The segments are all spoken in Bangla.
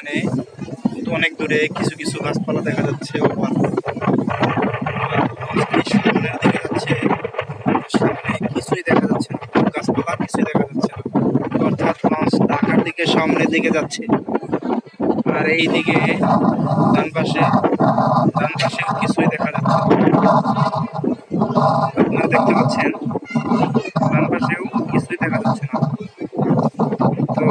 এখানে কিন্তু অনেক দূরে কিছু কিছু গাছপালা দেখা যাচ্ছে। সামনের দিকে যাচ্ছে, সামনে কিছুই দেখা যাচ্ছে না, গাছপালা কিছুই দেখা যাচ্ছে না। অর্থাৎ লঞ্চ ঢাকার দিকে সামনের দিকে যাচ্ছে। আর এই দিকে ডান পাশেও কিছুই দেখা যাচ্ছে না। আপনারা দেখতে পাচ্ছেন ডান পাশেও কিছুই দেখা যাচ্ছে না। তো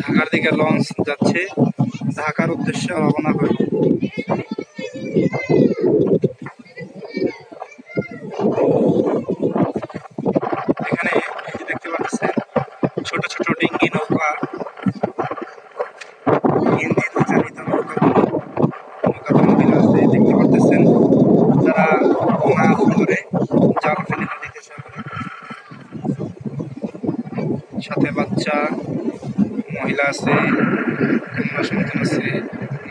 ঢাকার দিকে লঞ্চ যাচ্ছে, ঢাকার উদ্দেশ্যে রওনা হলো। এখানে দেখতে পাচ্ছেন ছোট ছোট ডিঙ্গি নৌকা, ইঞ্জিন চালিত নৌকা আছে দেখতে পাচ্ছেন, যারা মাছ ধরে জাল ফেলে নদীতে সাগরে। সাথে বাচ্চা, মহিলা আছে, কন্যা সন্তান আছে,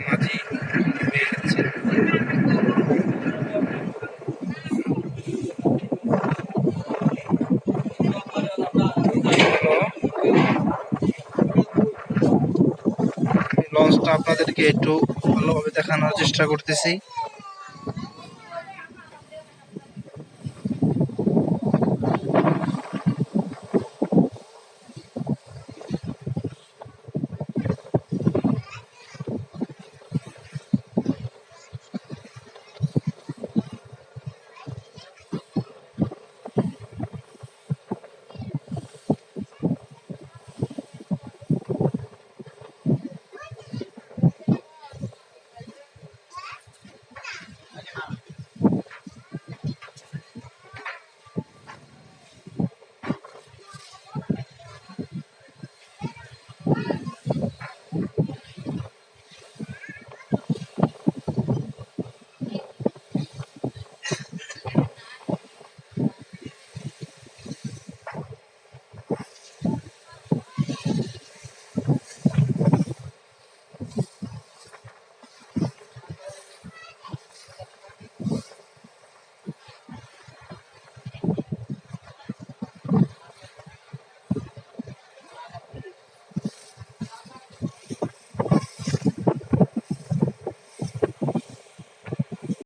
মাঝি বেয়ে যাচ্ছে। লঞ্চটা আপনাদেরকে একটু ভালোভাবে দেখানোর চেষ্টা করতেছি।